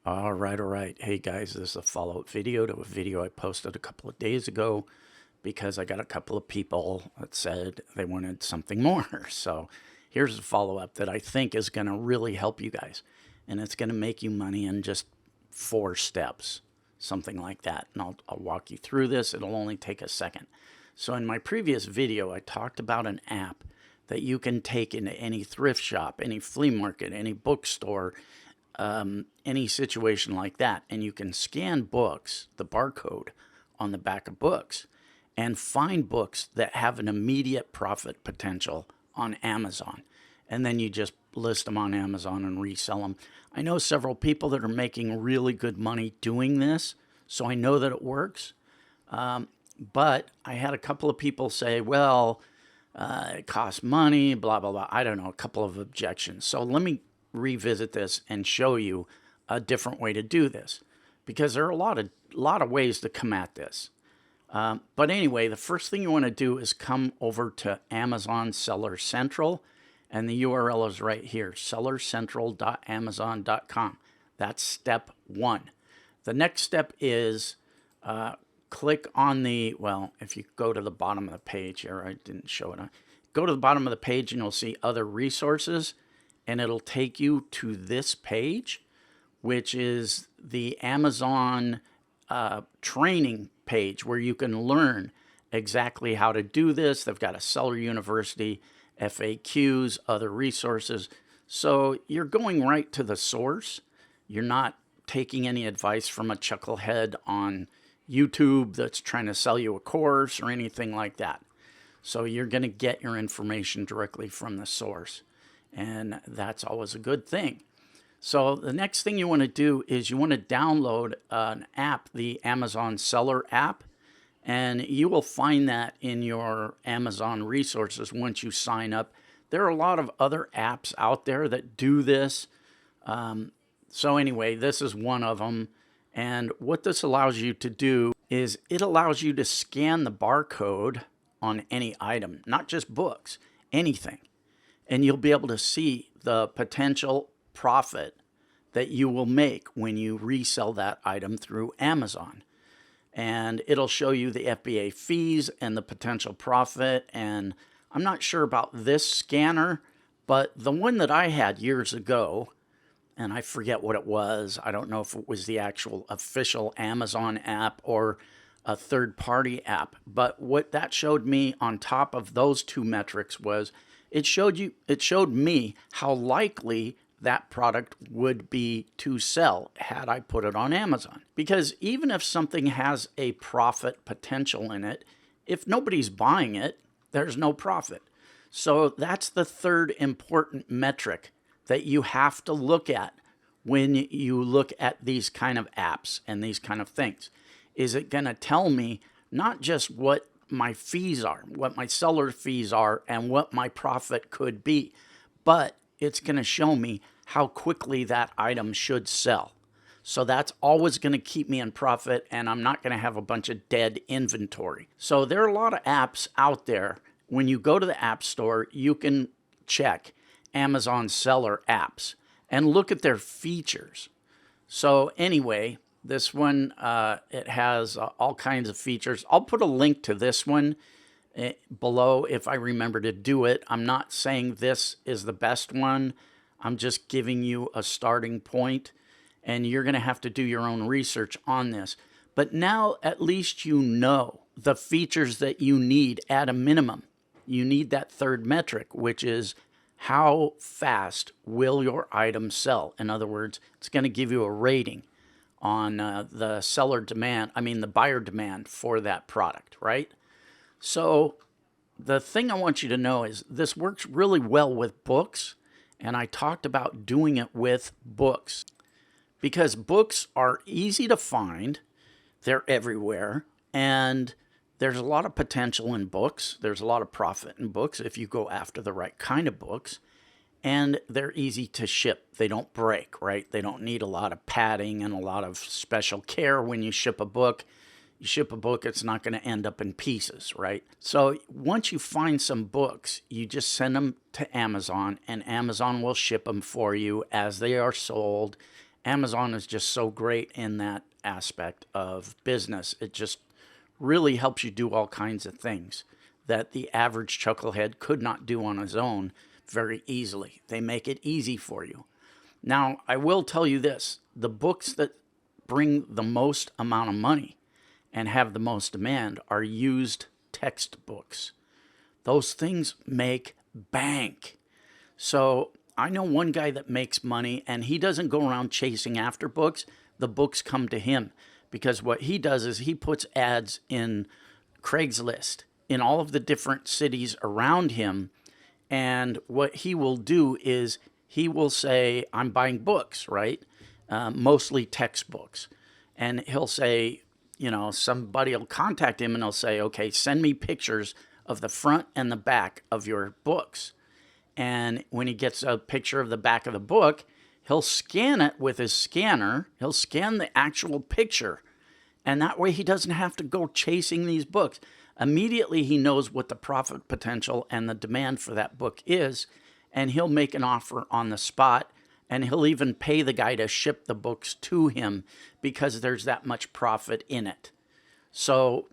All right. Hey guys, this is a follow-up video to a video I posted a couple of days ago because I got a couple of people that said they wanted something more. So here's a follow-up that I think is going to really help you guys. And it's going to make you money in just 4 steps, something like that. And I'll walk you through this. It'll only take a second. So in my previous video, I talked about an app that you can take into any thrift shop, any flea market, any bookstore, any situation like that, and you can scan books, the barcode on the back of books, and find books that have an immediate profit potential on Amazon. And then you just list them on Amazon and resell them. I know several people that are making really good money doing this, so I know that it works. But I had a couple of people say, well, it costs money, blah, blah, blah. I don't know, a couple of objections. So let me revisit this and show you a different way to do this, because there are a lot of ways to come at this. But anyway, the first thing you want to do is come over to Amazon Seller Central, and the URL is right here, sellercentral.amazon.com. That's step 1. The next step is click on the, well, if you go to the bottom of the page here, I didn't show it. Go to the bottom of the page and you'll see other resources, and it'll take you to this page, which is the Amazon training page where you can learn exactly how to do this. They've got a seller university, FAQs, other resources. So you're going right to the source. You're not taking any advice from a chucklehead on YouTube that's trying to sell you a course or anything like that. So you're going to get your information directly from the source. And that's always a good thing. So the next thing you want to do is you want to download an app, the Amazon Seller app, and you will find that in your Amazon resources once you sign up. There are a lot of other apps out there that do this. So anyway, this is one of them. And what this allows you to do is it allows you to scan the barcode on any item, not just books, anything. And you'll be able to see the potential profit that you will make when you resell that item through Amazon. And it'll show you the FBA fees and the potential profit. And I'm not sure about this scanner, but the one that I had years ago, and I forget what it was. I don't know if it was the actual official Amazon app or a third-party app. But what that showed me on top of those 2 metrics was it showed me how likely that product would be to sell had I put it on Amazon. Because even if something has a profit potential in it, if nobody's buying it, there's no profit. So that's the third important metric that you have to look at when you look at these kind of apps and these kind of things. Is it going to tell me not just what my fees are, what my seller fees are, and what my profit could be, but it's going to show me how quickly that item should sell. So that's always going to keep me in profit, and I'm not going to have a bunch of dead inventory. So there are a lot of apps out there. When you go to the App Store, you can check Amazon Seller apps and look at their features. So anyway, this one, it has all kinds of features. I'll put a link to this one below if I remember to do it. I'm not saying this is the best one. I'm just giving you a starting point, and you're going to have to do your own research on this. But now at least you know the features that you need at a minimum. You need that third metric, which is how fast will your item sell? In other words, it's going to give you a rating on the buyer demand for that product, right? So the thing I want you to know is this works really well with books, and I talked about doing it with books because books are easy to find, they're everywhere, and there's a lot of potential in books. There's a lot of profit in books if you go after the right kind of books. And they're easy to ship. They don't break, right? They don't need a lot of padding and a lot of special care when you ship a book. You ship a book, it's not going to end up in pieces, right? So once you find some books, you just send them to Amazon, and Amazon will ship them for you as they are sold. Amazon is just so great in that aspect of business. It just really helps you do all kinds of things that the average chucklehead could not do on his own very easily. They make it easy for you. Now, I will tell you this, the books that bring the most amount of money and have the most demand are used textbooks. Those things make bank. So I know one guy that makes money, and he doesn't go around chasing after books. The books come to him, because what he does is he puts ads in Craigslist in all of the different cities around him. And what he will do is he will say, I'm buying books, right? Mostly textbooks. And he'll say, somebody will contact him and he'll say, okay, send me pictures of the front and the back of your books. And when he gets a picture of the back of the book, he'll scan it with his scanner. He'll scan the actual picture. And that way he doesn't have to go chasing these books. Immediately he knows what the profit potential and the demand for that book is. And he'll make an offer on the spot. And he'll even pay the guy to ship the books to him because there's that much profit in it. So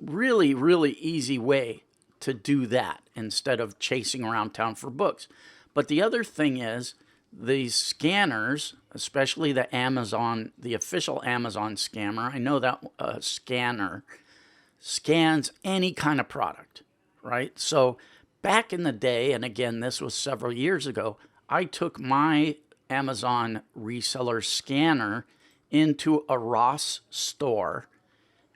really, really easy way to do that instead of chasing around town for books. But the other thing is these scanners, especially the Amazon, the official Amazon scammer, I know that scanner scans any kind of product, right? So back in the day, and again, this was several years ago, I took my Amazon reseller scanner into a Ross store,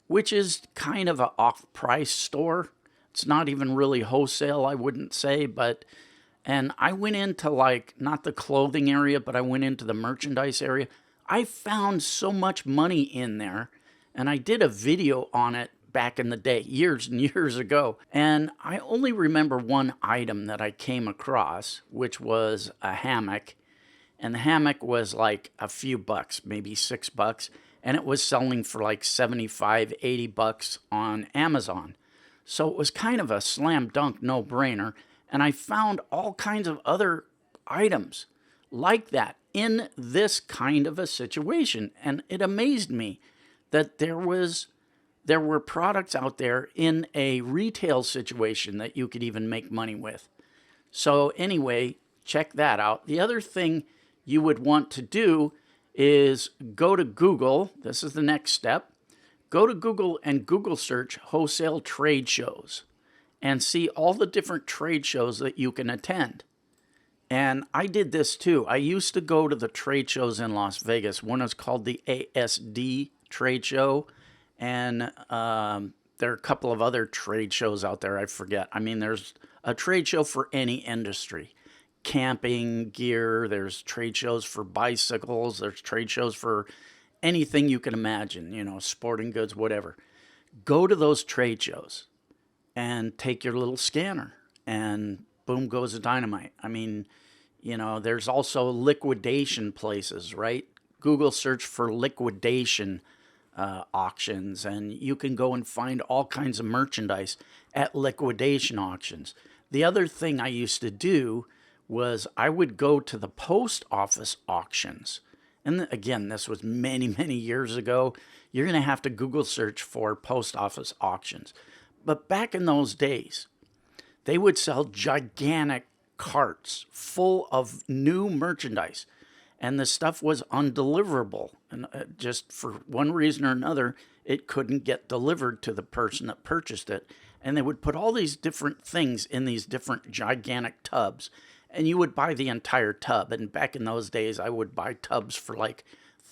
which is kind of an off-price store. It's not even really wholesale, I wouldn't say, and I went into not the clothing area, but I went into the merchandise area. I found so much money in there, and I did a video on it back in the day, years and years ago. And I only remember one item that I came across, which was a hammock. And the hammock was like a few bucks, maybe $6. And it was selling for like 75, 80 bucks on Amazon. So it was kind of a slam dunk, no brainer. And I found all kinds of other items like that in this kind of a situation. And it amazed me that there were products out there in a retail situation that you could even make money with. So anyway, check that out. The other thing you would want to do is go to Google. This is the next step. Go to Google and Google search wholesale trade shows and see all the different trade shows that you can attend. And I did this too. I used to go to the trade shows in Las Vegas. One is called the ASD trade show. And there are a couple of other trade shows out there. I forget. I mean, there's a trade show for any industry. Camping gear. There's trade shows for bicycles. There's trade shows for anything you can imagine, sporting goods, whatever. Go to those trade shows and take your little scanner and boom goes the dynamite. I mean, there's also liquidation places, right? Google search for liquidation auctions, and you can go and find all kinds of merchandise at liquidation auctions. The other thing I used to do was I would go to the post office auctions. And again, this was many, many years ago. You're going to have to Google search for post office auctions. But back in those days, they would sell gigantic carts full of new merchandise. And the stuff was undeliverable. And just for one reason or another, it couldn't get delivered to the person that purchased it. And they would put all these different things in these different gigantic tubs. And you would buy the entire tub. And back in those days, I would buy tubs for like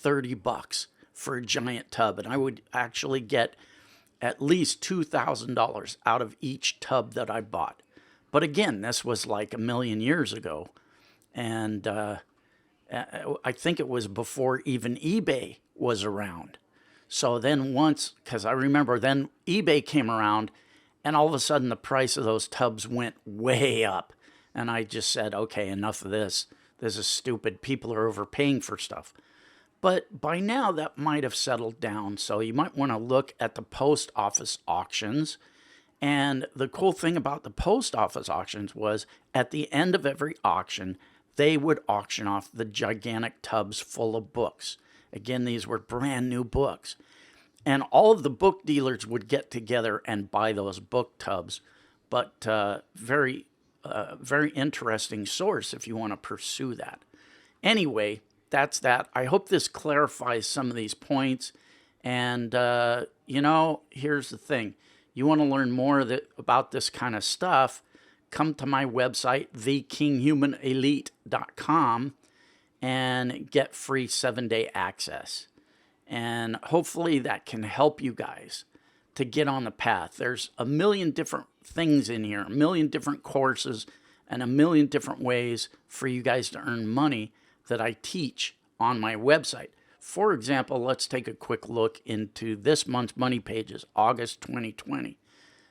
$30 for a giant tub. And I would actually get at least $2,000 out of each tub that I bought. But again, this was like a million years ago. And I think it was before even eBay was around. So then because I remember then eBay came around and all of a sudden the price of those tubs went way up. And I just said, okay, enough of this. This is stupid. People are overpaying for stuff. But by now that might have settled down. So you might want to look at the post office auctions. And the cool thing about the post office auctions was at the end of every auction, they would auction off the gigantic tubs full of books. Again, these were brand new books. And all of the book dealers would get together and buy those book tubs. But very interesting source if you want to pursue that. Anyway, that's that. I hope this clarifies some of these points. And, you know, here's the thing. You want to learn more about this kind of stuff, come to my website, thekinghumanelite.com, and get free 7-day access. And hopefully that can help you guys to get on the path. There's a million different things in here, a million different courses, and a million different ways for you guys to earn money that I teach on my website. For example, let's take a quick look into this month's money pages, August 2020,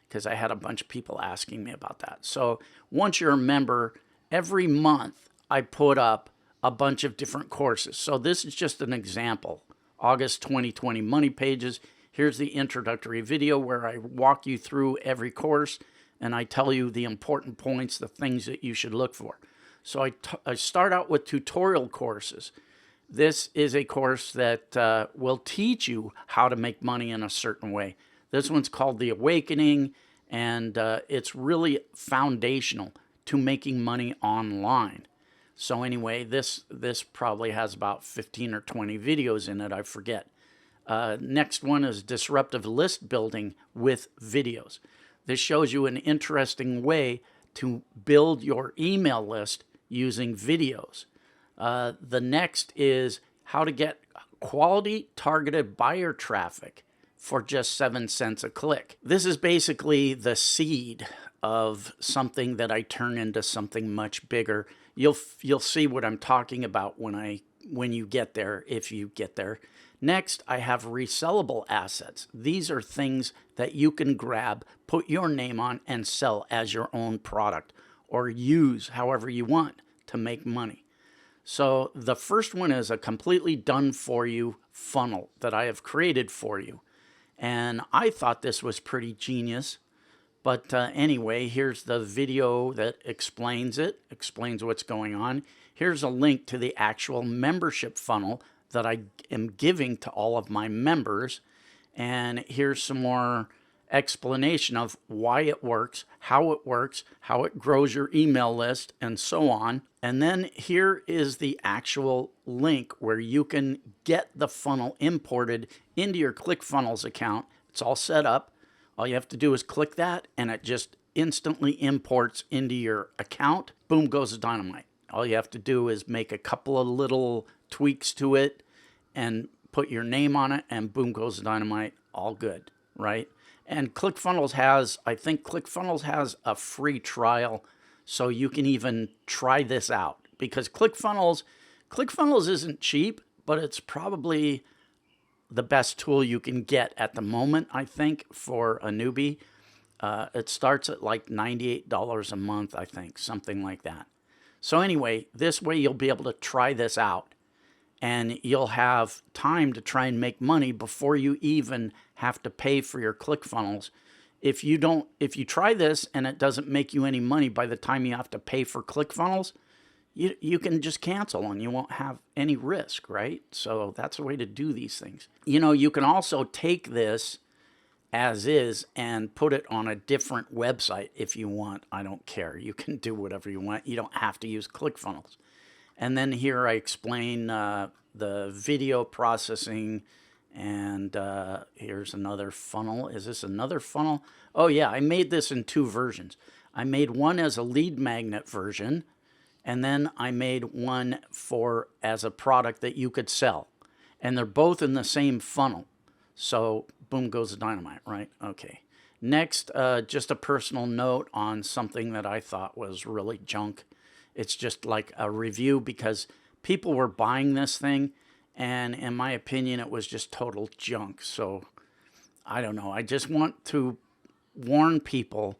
because I had a bunch of people asking me about that. So once you're a member, every month I put up a bunch of different courses. So this is just an example. August 2020 money pages. Here's the introductory video where I walk you through every course and I tell you the important points, the things that you should look for. So I start out with tutorial courses. This is a course that will teach you how to make money in a certain way. This one's called The Awakening, and it's really foundational to making money online. So anyway, this probably has about 15 or 20 videos in it, I forget. Next one is Disruptive List Building with Videos. This shows you an interesting way to build your email list using videos. The next is how to get quality targeted buyer traffic for just 7 cents a click. This is basically the seed of something that I turn into something much bigger. You'll see what I'm talking about when you get there, if you get there. Next, I have resellable assets. These are things that you can grab, put your name on, and sell as your own product or use however you want to make money. So the first one is a completely done for you funnel that I have created for you. And I thought this was pretty genius. But anyway, here's the video that explains it, explains what's going on. Here's a link to the actual membership funnel that I am giving to all of my members. And here's some more explanation of why it works, how it grows your email list, and so on. And then here is the actual link where you can get the funnel imported into your ClickFunnels account. It's all set up. All you have to do is click that, and it just instantly imports into your account. Boom goes the dynamite. All you have to do is make a couple of little tweaks to it and put your name on it, and boom goes the dynamite. All good, right? And I think ClickFunnels has a free trial, so you can even try this out. Because ClickFunnels isn't cheap, but it's probably the best tool you can get at the moment, I think, for a newbie. It starts at like $98 a month, I think, something like that. So anyway, this way you'll be able to try this out, and you'll have time to try and make money before you even have to pay for your ClickFunnels. If you try this and it doesn't make you any money by the time you have to pay for ClickFunnels, you can just cancel and you won't have any risk, right? So that's a way to do these things. You know, you can also take this as is and put it on a different website if you want. I don't care. You can do whatever you want. You don't have to use ClickFunnels. And then here I explain the video processing, and here's another funnel. Is this another funnel? Oh yeah, I made this in 2 versions. I made one as a lead magnet version, and then I made one as a product that you could sell. And they're both in the same funnel. So boom goes the dynamite, right? Okay. Next, just a personal note on something that I thought was really junk. It's just like a review because people were buying this thing, and in my opinion, it was just total junk. So I don't know. I just want to warn people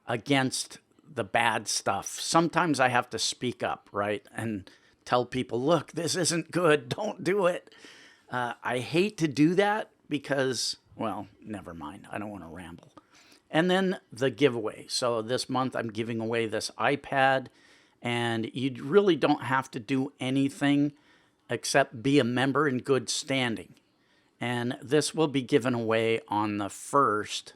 against the bad stuff. Sometimes I have to speak up, right? And tell people, look, this isn't good. Don't do it. I hate to do that because, well, never mind. I don't want to ramble. And then the giveaway. So this month I'm giving away this iPad, And you really don't have to do anything except be a member in good standing. And this will be given away on the 1st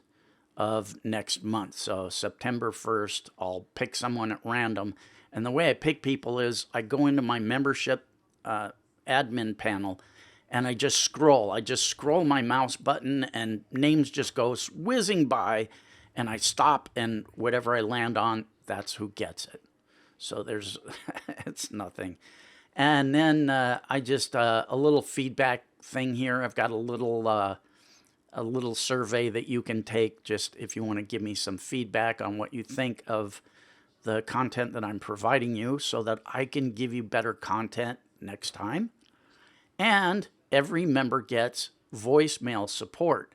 of next month. So September 1st, I'll pick someone at random. And the way I pick people is I go into my membership admin panel and I just scroll. I just scroll my mouse button and names just go whizzing by, and I stop, and whatever I land on, that's who gets it. So there's, it's nothing. And then I just, a little feedback thing here. I've got a little survey that you can take just if you want to give me some feedback on what you think of the content that I'm providing you, so that I can give you better content next time. And every member gets voicemail support.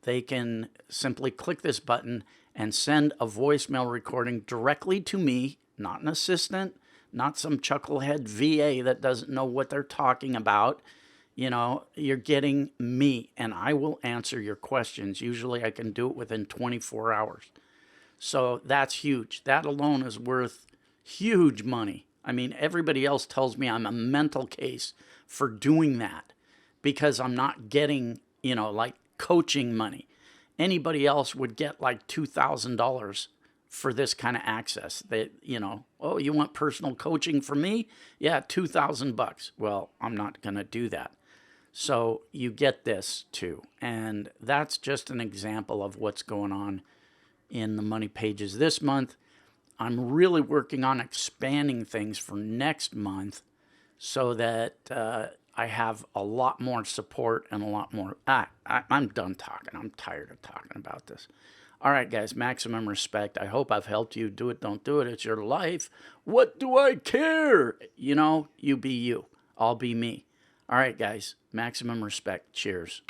They can simply click this button and send a voicemail recording directly to me, not an assistant, not some chucklehead VA that doesn't know what they're talking about. You know, you're getting me, and I will answer your questions. Usually I can do it within 24 hours. So that's huge. That alone is worth huge money. I mean, everybody else tells me I'm a mental case for doing that because I'm not getting, you know, like coaching money. Anybody else would get like $2,000 for this kind of access. That, you know, oh, you want personal coaching from me? Yeah, $2,000. Well, I'm not going to do that. So you get this too. And that's just an example of what's going on in the money pages this month. I'm really working on expanding things for next month so that I have a lot more support and a lot more. I'm done talking. I'm tired of talking about this. All right, guys, maximum respect. I hope I've helped you. Do it, don't do it. It's your life. What do I care? You know, you be you. I'll be me. All right, guys, maximum respect. Cheers.